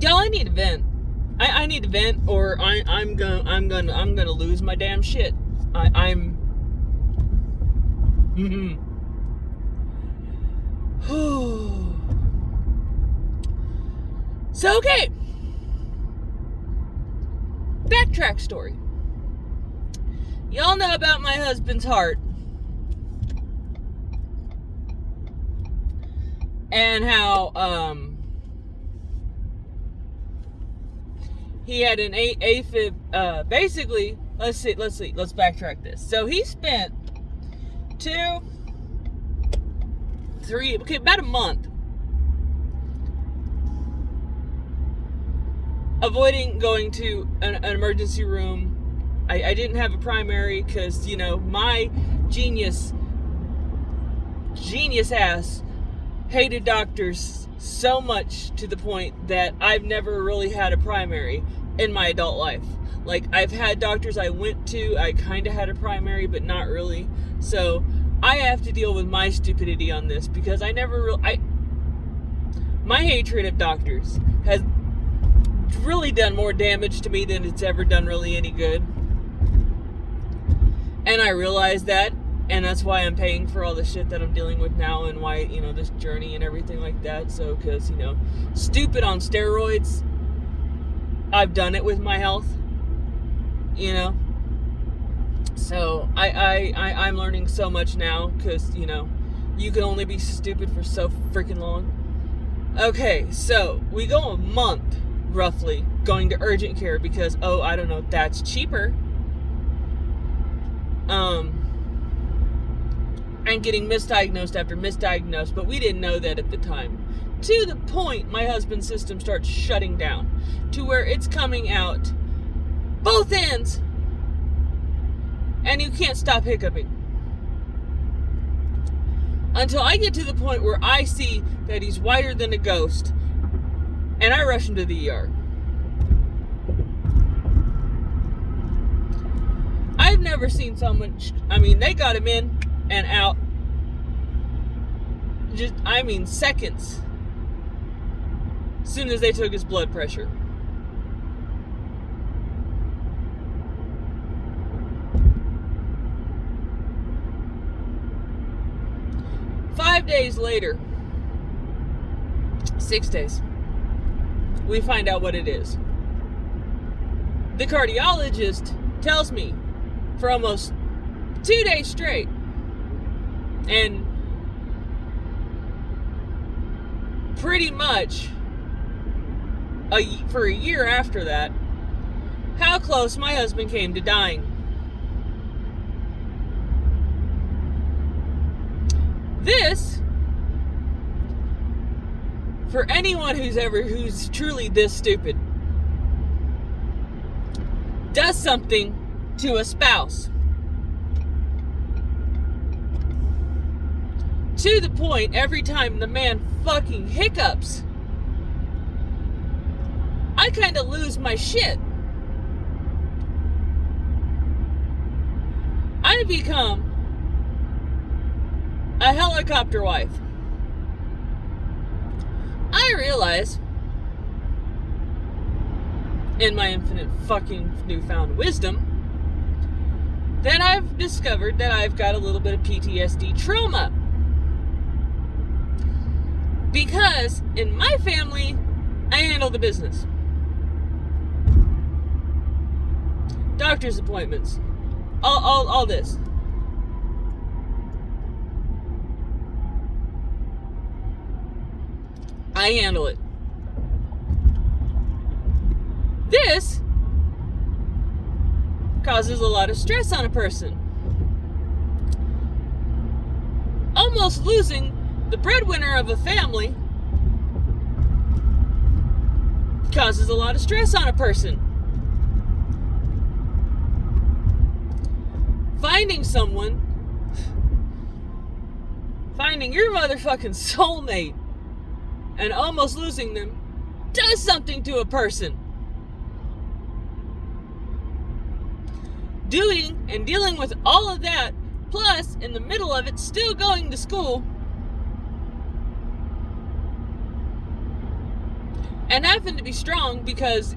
Y'all, I need to vent. I need to vent, or I'm gonna lose my damn shit. I'm. So okay. Backtrack story. Y'all know about my husband's heart. And how he had an AFib. Basically, let's backtrack this. So he spent about a month avoiding going to an emergency room. I didn't have a primary because, my genius ass hated doctors so much to the point that I've never really had a primary in my adult life. Like, I've had doctors I went to, I kind of had a primary, but not really. So I have to deal with my stupidity on this because my hatred of doctors has really done more damage to me than it's ever done really any good. And I realize that, and that's why I'm paying for all the shit that I'm dealing with now, and why, this journey and everything like that. So, because, stupid on steroids, I've done it with my health, So, I'm learning so much now, because, you can only be stupid for so freaking long. Okay, so, we go a month, roughly, going to urgent care because, I don't know, that's cheaper. And getting misdiagnosed after misdiagnosed, but we didn't know that at the time. To the point my husband's system starts shutting down, to where it's coming out both ends, and you can't stop hiccuping. Until I get to the point where I see that he's whiter than a ghost, and I rush him to the ER. I've never seen someone, they got him in and out, seconds, as soon as they took his blood pressure. Five days later, 6 days, we find out what it is. The cardiologist tells me for almost 2 days straight, and pretty much for a year after that, how close my husband came to dying. This, for anyone who's truly this stupid, does something to a spouse. To the point, every time the man fucking hiccups, I kind of lose my shit. I become a helicopter wife. I realize, in my infinite fucking newfound wisdom, that I've discovered that I've got a little bit of PTSD trauma. Because in my family, I handle the business. Doctor's appointments. All this. I handle it. This causes a lot of stress on a person. Almost losing the breadwinner of a family causes a lot of stress on a person. Finding your motherfucking soulmate and almost losing them does something to a person. Doing and dealing with all of that, plus in the middle of it still going to school, And having to be strong because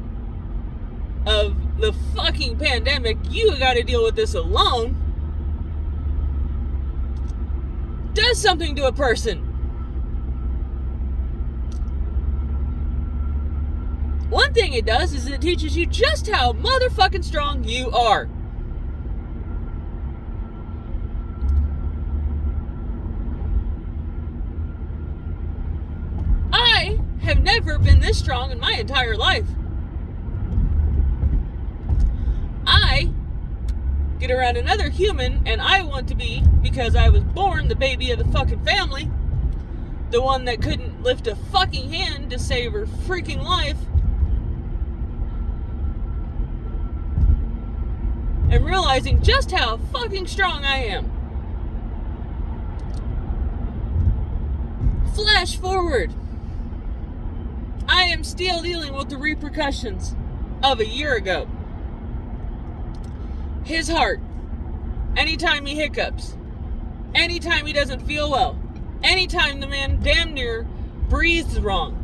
of the fucking pandemic, you got to deal with this alone, does something to a person. One thing it does is it teaches you just how motherfucking strong you are. I have never been this strong in my entire life. I get around another human and I want to be, because I was born the baby of the fucking family, the one that couldn't lift a fucking hand to save her freaking life, and realizing just how fucking strong I am. Flash forward. I am still dealing with the repercussions of a year ago. His heart, anytime he hiccups, anytime he doesn't feel well, anytime the man damn near breathes wrong.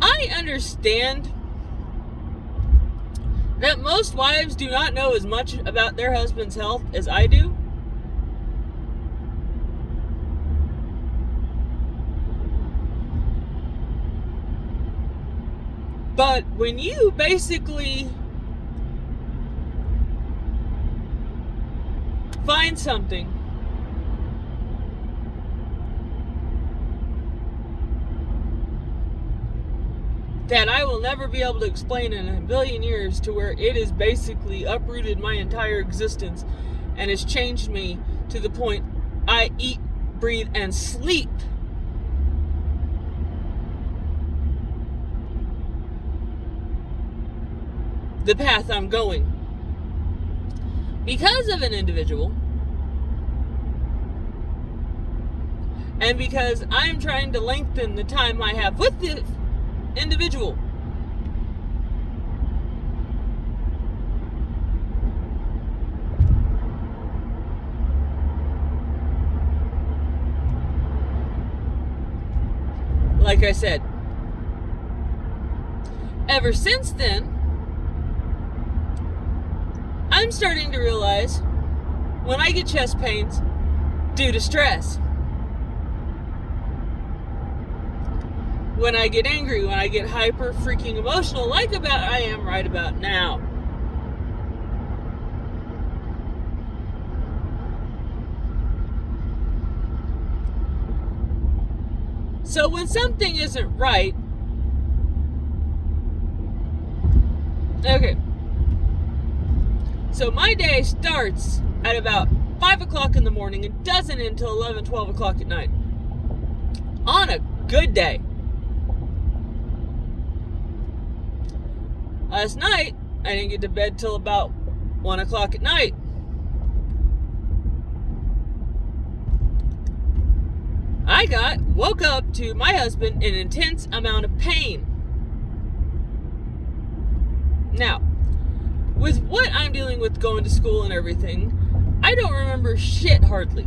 I understand that most wives do not know as much about their husband's health as I do. But when you basically find something that I will never be able to explain in a billion years, to where it has basically uprooted my entire existence and has changed me to the point I eat, breathe, and sleep the path I'm going. Because of an individual, and because I'm trying to lengthen the time I have with the individual. Like I said, ever since then, I'm starting to realize when I get chest pains due to stress, when I get angry, when I get hyper freaking emotional, like I am right about now. So when something isn't right, okay. So my day starts at about 5 o'clock in the morning and doesn't end until 11, 12 o'clock at night. On a good day. Last night, I didn't get to bed till about 1 o'clock at night. I woke up to my husband in an intense amount of pain. Now, with what I'm dealing with going to school and everything, I don't remember shit hardly.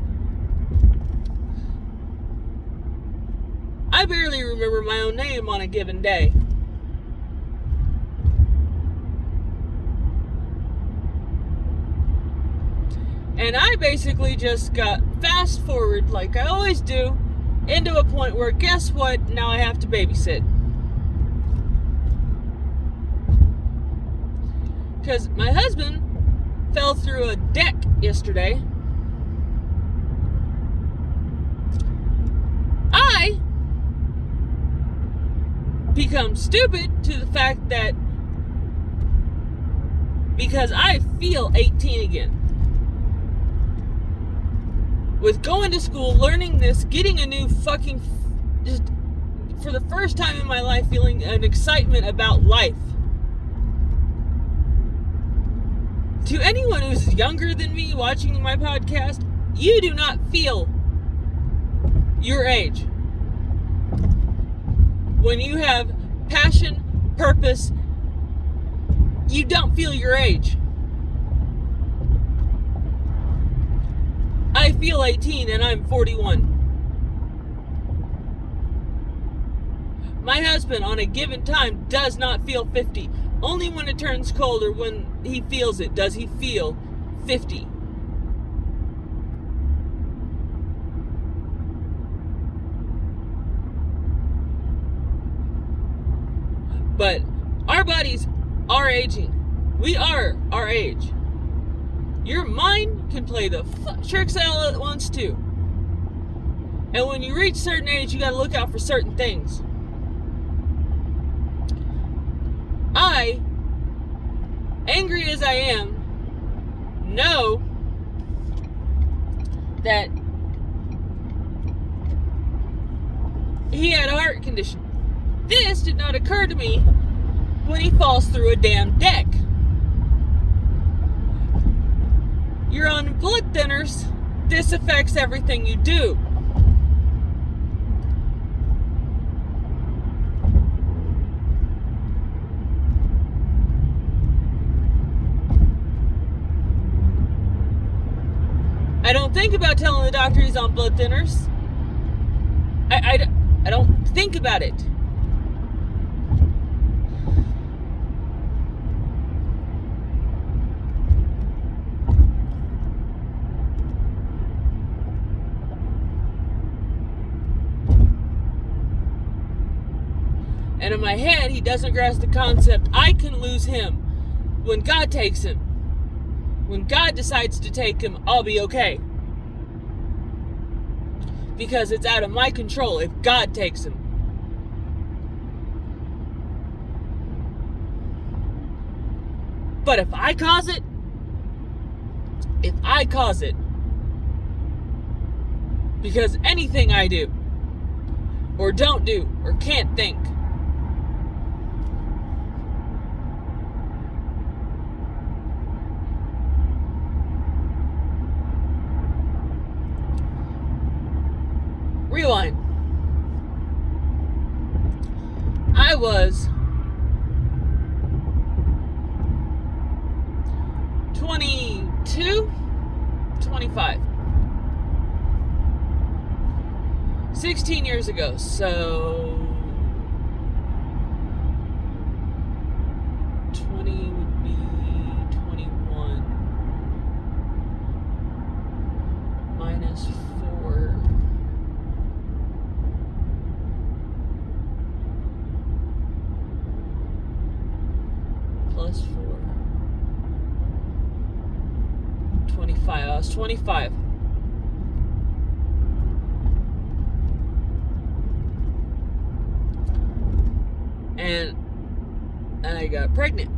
I barely remember my own name on a given day. And I basically just got fast forward, like I always do, into a point where, guess what? Now I have to babysit. Because my husband fell through a deck yesterday. I become stupid to the fact that because I feel 18 again. With going to school, learning this, getting a new fucking, just for the first time in my life, feeling an excitement about life. To anyone who's younger than me watching my podcast, you do not feel your age. When you have passion, purpose, you don't feel your age. I feel 18 and I'm 41. My husband, on a given time, does not feel 50. Only when it turns cold or when he feels it does he feel 50. But our bodies are aging. We are our age. Your mind can play the tricks all at once too. And when you reach a certain age, you gotta look out for certain things. I, angry as I am, know that he had a heart condition. This did not occur to me when he falls through a damn deck. You're on blood thinners. This affects everything you do. I don't think about telling the doctor he's on blood thinners. I don't think about it. And in my head, he doesn't grasp the concept I can lose him when God takes him. When God decides to take him, I'll be okay. Because it's out of my control if God takes him. But if I cause it, because anything I do, or don't do, or can't think, rewind. I was 22, 25. 16 years ago, so 20 would be 21 minus 4. Plus 4. 25. I was 25. And I got pregnant.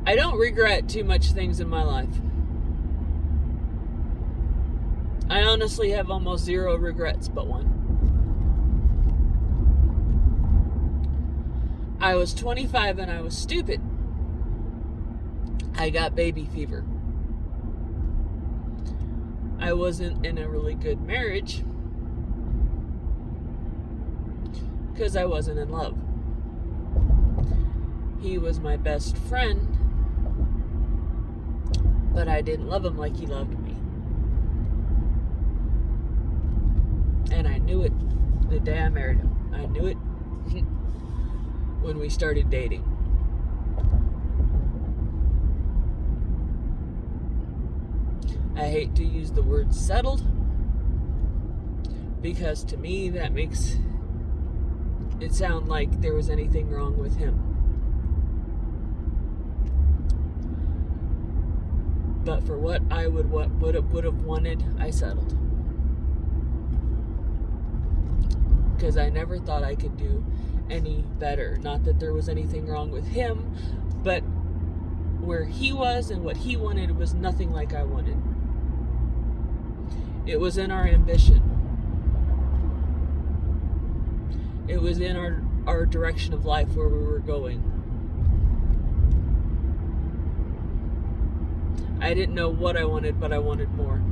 I don't regret too much things in my life. I honestly have almost zero regrets but one. I was 25 and I was stupid. I got baby fever. I wasn't in a really good marriage because I wasn't in love. He was my best friend, but I didn't love him like he loved me. And I knew it the day I married him. I knew it when we started dating. I hate to use the word settled because to me that makes it sound like there was anything wrong with him. But for what I would have wanted, I settled. Because I never thought I could do any better. Not that there was anything wrong with him, but where he was and what he wanted was nothing like I wanted. It was in our ambition. It was in our direction of life where we were going. I didn't know what I wanted, but I wanted more.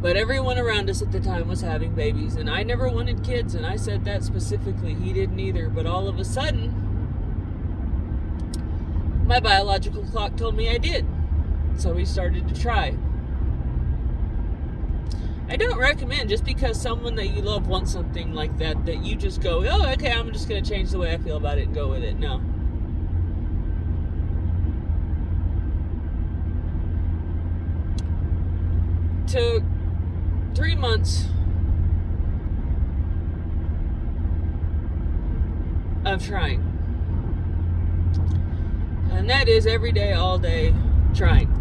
But everyone around us at the time was having babies, and I never wanted kids, and I said that specifically. He didn't either, but all of a sudden, my biological clock told me I did. So we started to try. I don't recommend just because someone that you love wants something like that you just go, oh, okay, I'm just going to change the way I feel about it and go with it. No. Took 3 months of trying. And that is every day, all day, trying.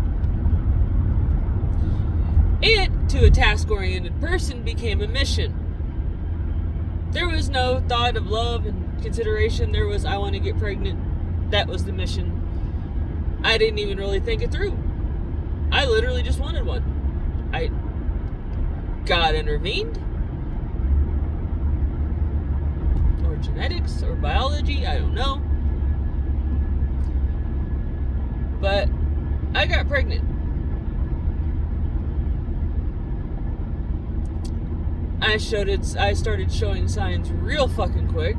It, to a task-oriented person, became a mission. There was no thought of love and consideration. There was, I want to get pregnant. That was the mission. I didn't even really think it through. I literally just wanted one. God intervened. Or genetics, or biology, I don't know. But I got pregnant. I started showing signs real fucking quick.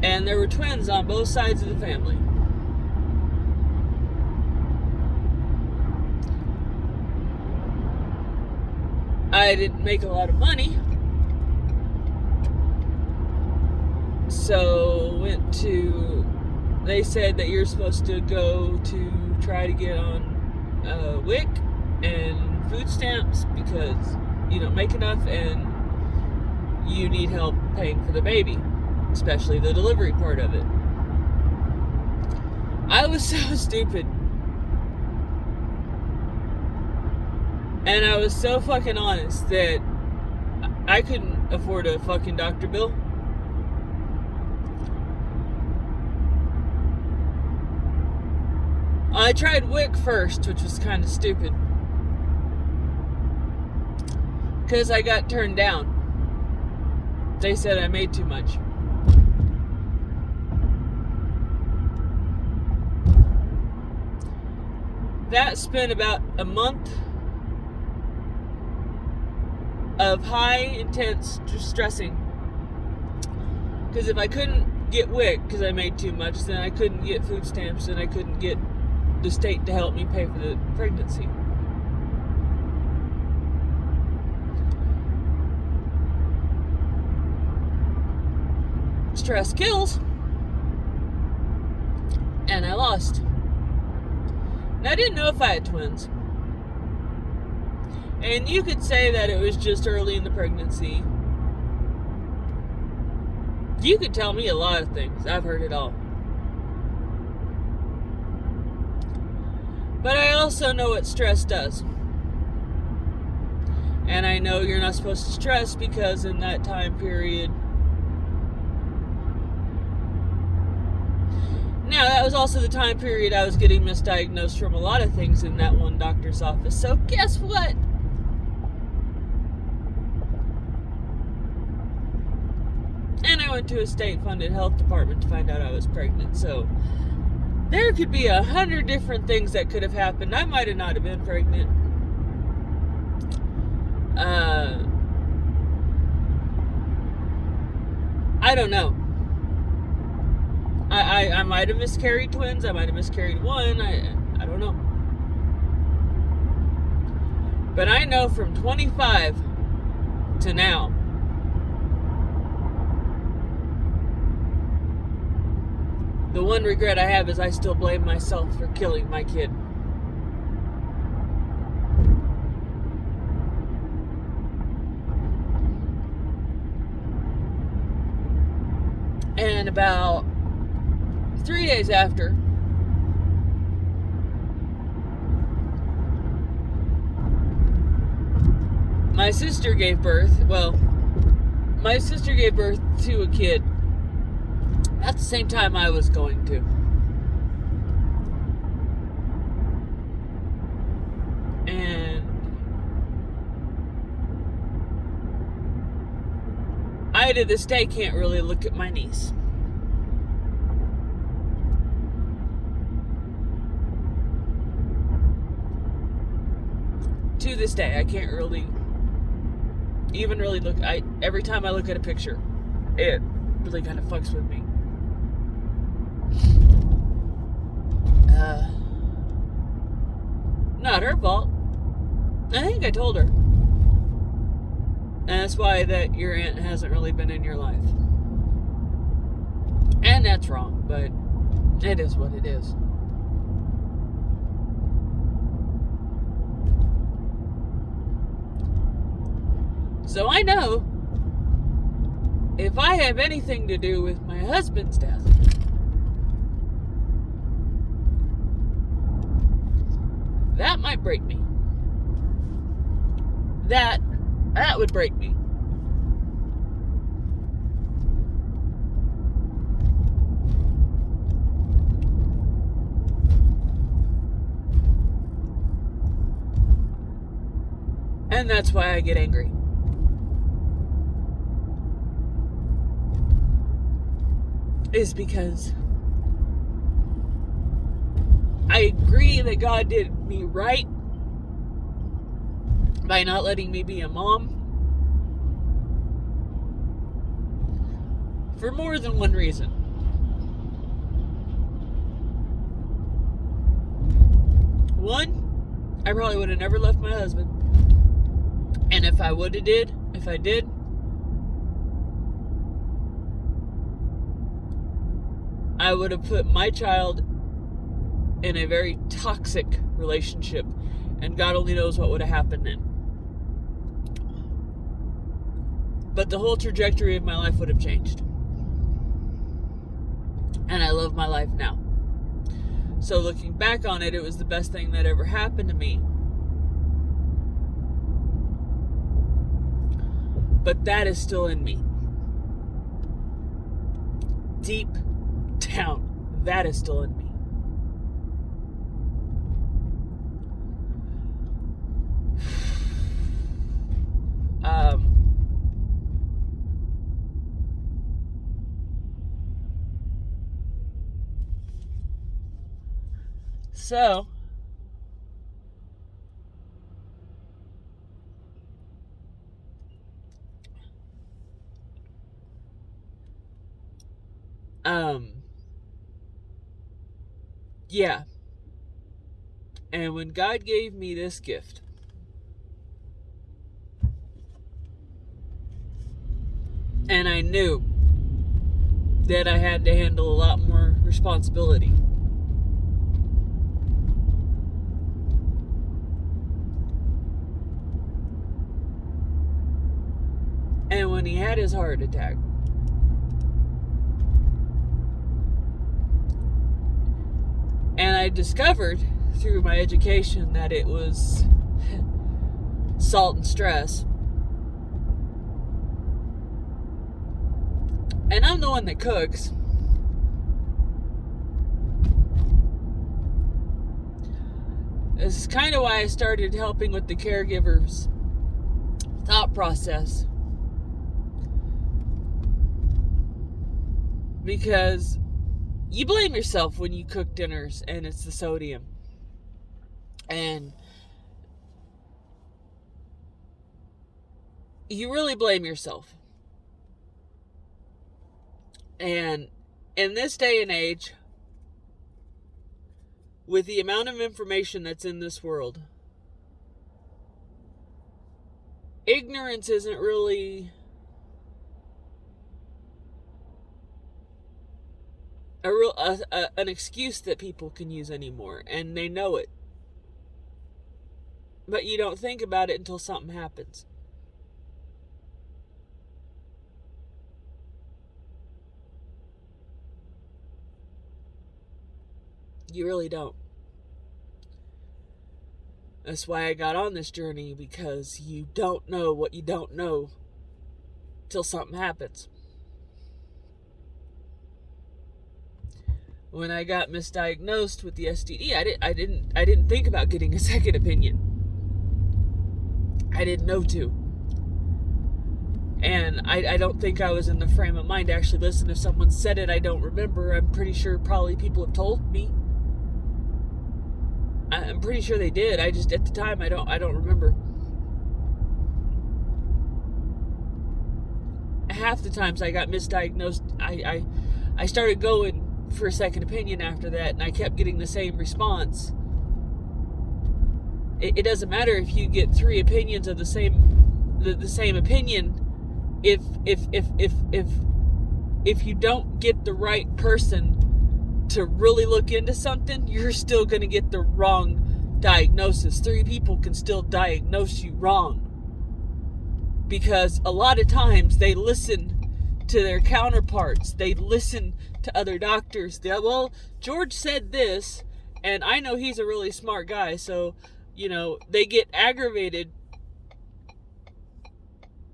And there were twins on both sides of the family. I didn't make a lot of money. So they said that you're supposed to go to try to get on WIC and food stamps because you don't make enough and you need help paying for the baby, especially the delivery part of it. I was so stupid. And I was so fucking honest that I couldn't afford a fucking doctor bill. I tried WIC first, which was kind of stupid. Because I got turned down. They said I made too much. That spent about a month of high, intense stressing. Because if I couldn't get WIC because I made too much, then I couldn't get food stamps and I couldn't get the state to help me pay for the pregnancy. Stress kills. And I lost. And I didn't know if I had twins. And you could say that it was just early in the pregnancy. You could tell me a lot of things. I've heard it all. But I also know what stress does. And I know you're not supposed to stress because in that time period. Now, that was also the time period I was getting misdiagnosed from a lot of things in that one doctor's office. So guess what? And I went to a state-funded health department to find out I was pregnant. So there could be 100 different things that could have happened. I might have not have been pregnant. I don't know. I might have miscarried twins. I might have miscarried one. I don't know. But I know from 25 to now, the one regret I have is I still blame myself for killing my kid. And about 3 days after, my sister gave birth. Well, my sister gave birth to a kid at the same time I was going to. And I to this day can't really look at my niece. To this day, I can't really even really look. Every time I look at a picture, it really kind of fucks with me. not her fault. I think I told her. And that's why that your aunt hasn't really been in your life. And that's wrong, but it is what it is. So I know if I have anything to do with my husband's death, that might break me. That would break me. And that's why I get angry. Is because I agree that God did me right by not letting me be a mom for more than one reason. One, I probably would have never left my husband. And if I did, I would have put my child in a very toxic relationship, and God only knows what would have happened then. But the whole trajectory of my life would have changed. And I love my life now. So looking back on it, it was the best thing that ever happened to me. But that is still in me. Deep down, that is still in me. So, yeah. And when God gave me this gift, and I knew that I had to handle a lot more responsibility. And when he had his heart attack, and I discovered through my education that it was salt and stress. And I'm the one that cooks. This is kind of why I started helping with the caregivers' thought process. Because you blame yourself when you cook dinners and it's the sodium. And you really blame yourself. And in this day and age, with the amount of information that's in this world, ignorance isn't really an excuse that people can use anymore, and they know it. But you don't think about it until something happens. You really don't. That's why I got on this journey, because you don't know what you don't know till something happens. When I got misdiagnosed with the STD, I didn't think about getting a second opinion. I didn't know to. And I don't think I was in the frame of mind to actually listen. If someone said it, I don't remember. I'm pretty sure probably people have told me. I'm pretty sure they did. I just, at the time, I don't remember. Half the times I got misdiagnosed, I started going for a second opinion after that, and I kept getting the same response. It doesn't matter if you get three opinions of the same opinion. If you don't get the right person to really look into something, you're still going to get the wrong diagnosis. Three people can still diagnose you wrong, because a lot of times they listen to their counterparts. They listen to other doctors. Well, George said this, and I know he's a really smart guy, so, they get aggravated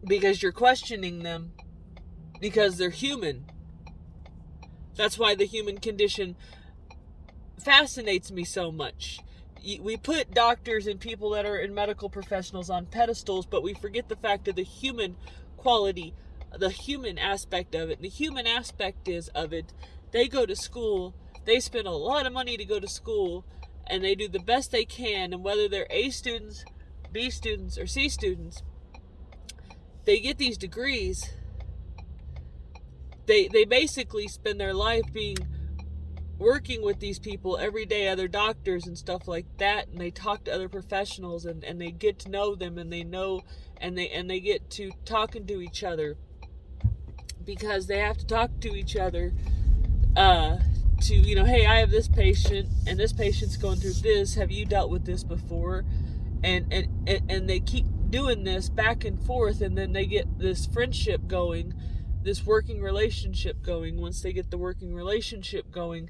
because you're questioning them, because they're human. That's why the human condition fascinates me so much. We put doctors and people that are in medical professionals on pedestals, but we forget the fact of the human quality, the human aspect of it. The human aspect of it, they go to school, they spend a lot of money to go to school, and they do the best they can, and whether they're A students, B students, or C students, they get these degrees. They basically spend their life working with these people every day, other doctors and stuff like that, and they talk to other professionals, and they get to know them, and they know, and they get to talking to each other, because they have to talk to each other hey, I have this patient, and this patient's going through this. Have you dealt with this before? And they keep doing this back and forth, and then they get this friendship going, this working relationship going. Once they get the working relationship going,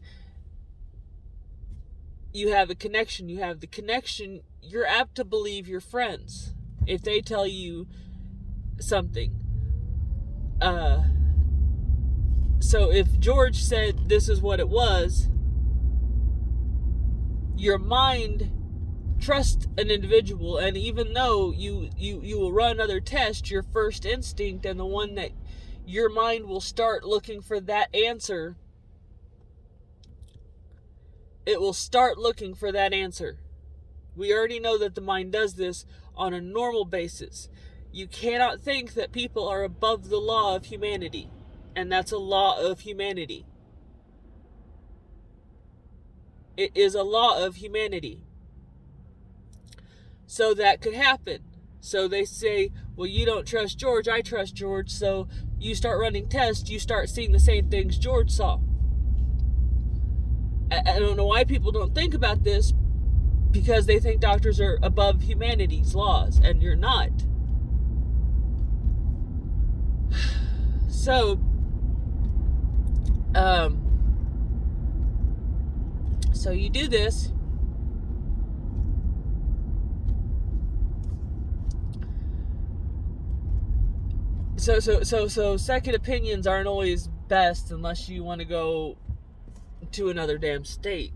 you have a connection. You have the connection. You're apt to believe your friends if they tell you something. So if George said this is what it was, your mind trusts an individual, and even though you will run other tests, your first instinct, and the one that your mind will start looking for that answer, it will start looking for that answer. We already know that the mind does this on a normal basis. You cannot think that people are above the law of humanity, and that's a law of humanity. It is a law of humanity. So that could happen. So they say, well, you don't trust George, I trust George, so you start running tests, you start seeing the same things George saw. I don't know why people don't think about this, because they think doctors are above humanity's laws, and you're not. So, so you do this. So second opinions aren't always best unless you want to go to another damn state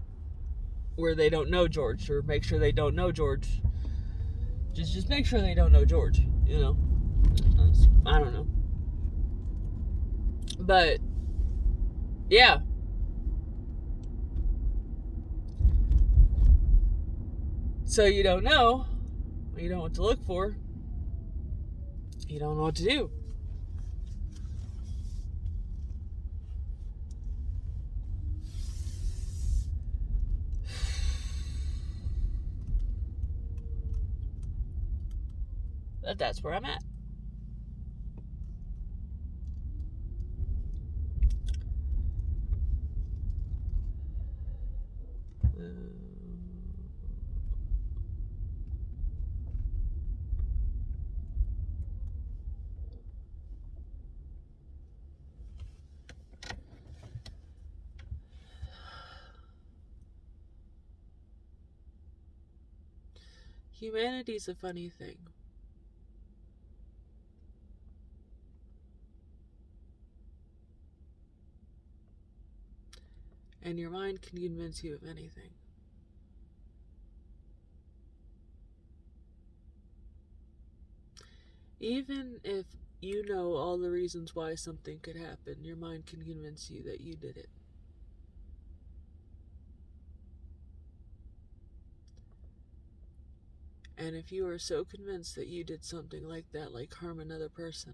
where they don't know George, or make sure they don't know George. Just make sure they don't know George, I don't know. But yeah. So you don't know, you don't know what to look for, you don't know what to do. But that's where I'm at. Humanity's a funny thing. And your mind can convince you of anything. Even if you know all the reasons why something could happen, your mind can convince you that you did it. And if you are so convinced that you did something like that, like harm another person,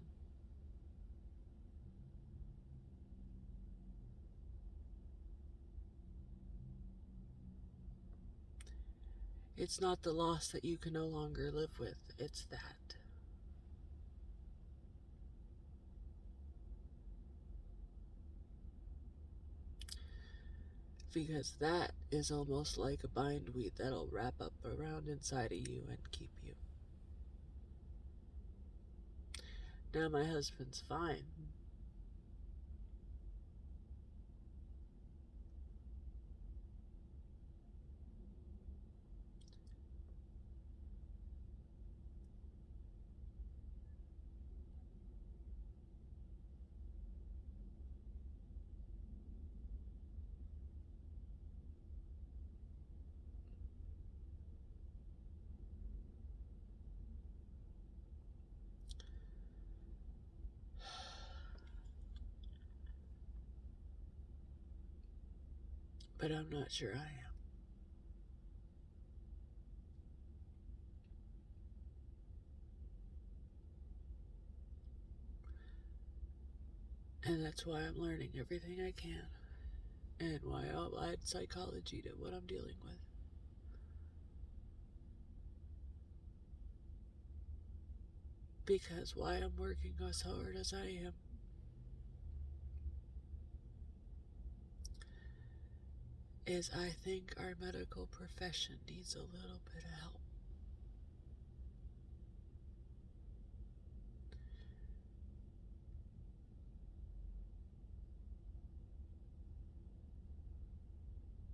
It's not the loss that you can no longer live with, it's that. Because that is almost like a bindweed that'll wrap up around inside of you and keep you. Now my husband's fine. But I'm not sure I am. And that's why I'm learning everything I can. And why I'll add psychology to what I'm dealing with. Because why I'm working as hard as I am is I think our medical profession needs a little bit of help.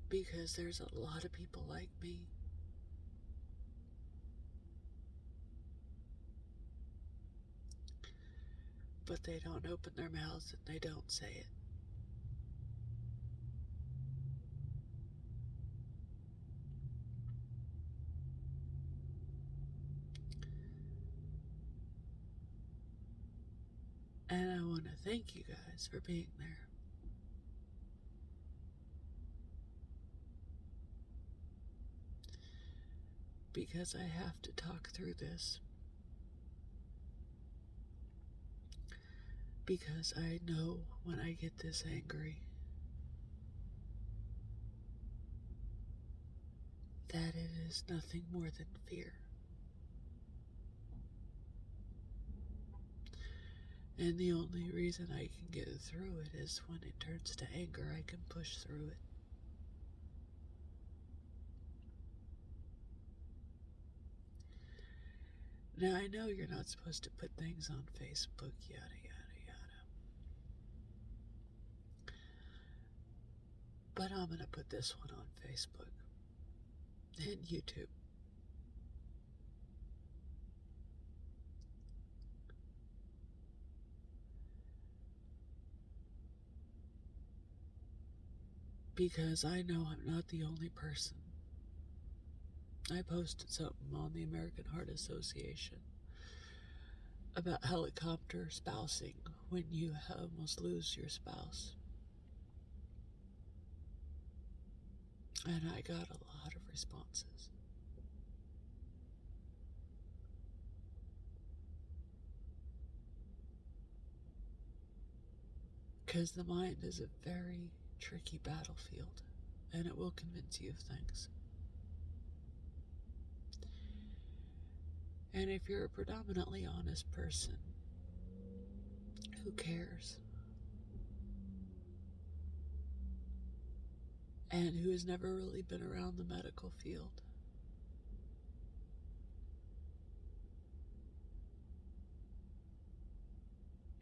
Because there's a lot of people like me but they don't open their mouths and they don't say it. And I want to thank you guys for being there. Because I have to talk through this. Because I know when I get this angry that it is nothing more than fear. And the only reason I can get through it is when it turns to anger, I can push through it. Now, I know you're not supposed to put things on Facebook, yada, yada, yada. But I'm going to put this one on Facebook and YouTube. Because I know I'm not the only person. I posted something on the American Heart Association about helicopter spousing when you almost lose your spouse. And I got a lot of responses. Because the mind is a very tricky battlefield, and it will convince you of things. And if you're a predominantly honest person who cares and who has never really been around the medical field,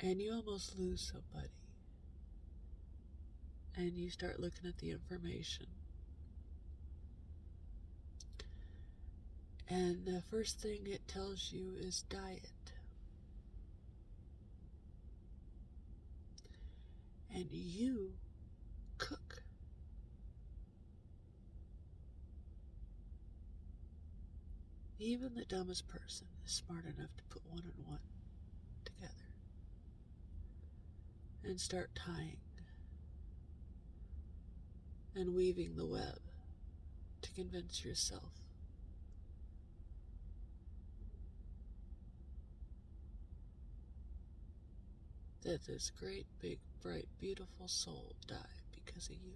and you almost lose somebody, and you start looking at the information, and the first thing it tells you is diet. And you cook. Even the dumbest person is smart enough to put one and one together and start tying and weaving the web to convince yourself that this great, big, bright, beautiful soul died because of you.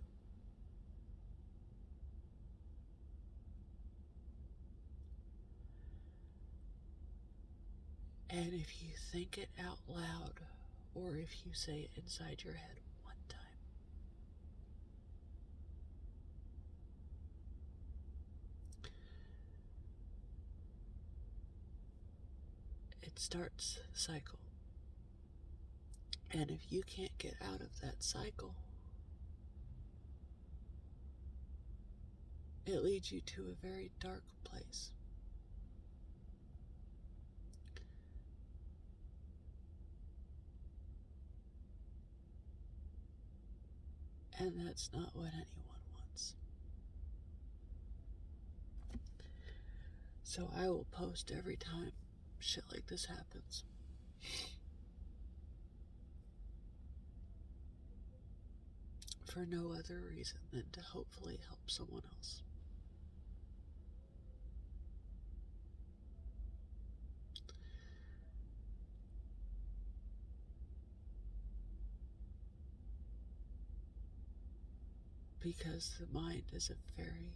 And if you think it out loud, or if you say it inside your head one time, it starts the cycle. And if you can't get out of that cycle, it leads you to a very dark place. And that's not what anyone wants. So I will post every time shit like this happens. For no other reason than to hopefully help someone else. Because the mind is a very,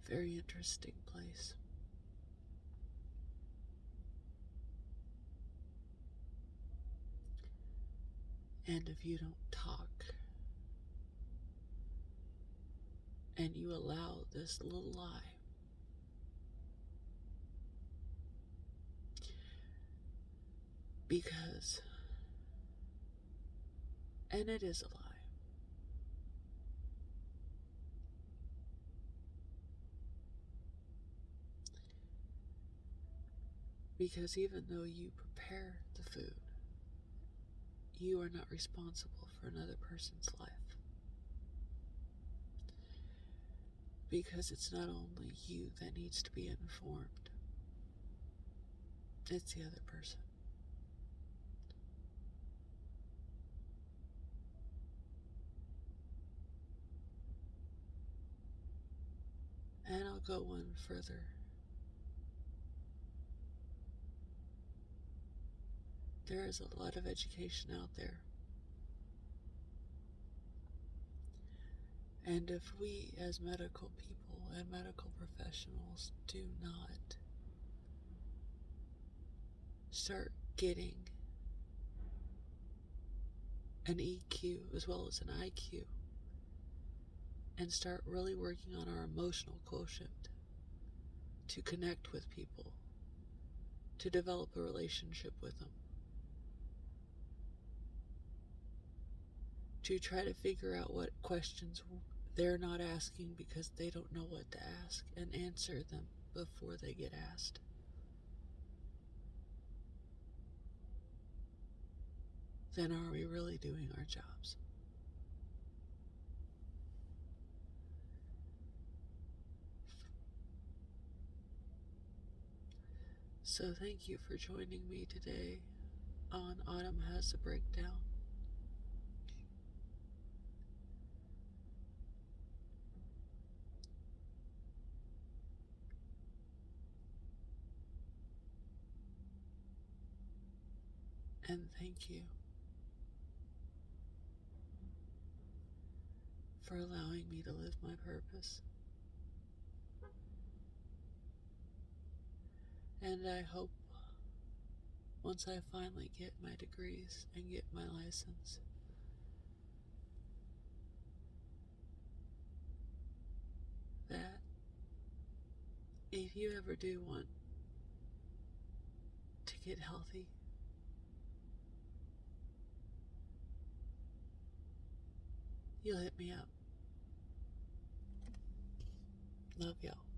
very interesting place. And if you don't talk, and you allow this little lie because, and it is a lie, because even though you prepare the food, you are not responsible for another person's life. Because it's not only you that needs to be informed, it's the other person. And I'll go one further. There is a lot of education out there. And if we as medical people and medical professionals do not start getting an EQ as well as an IQ and start really working on our emotional quotient to connect with people, to develop a relationship with them, to try to figure out what questions they're not asking because they don't know what to ask and answer them before they get asked. Then are we really doing our jobs? So thank you for joining me today on Autumn Has a Breakdown. And thank you for allowing me to live my purpose. And I hope once I finally get my degrees and get my license, that if you ever do want to get healthy, you'll hit me up. Love y'all.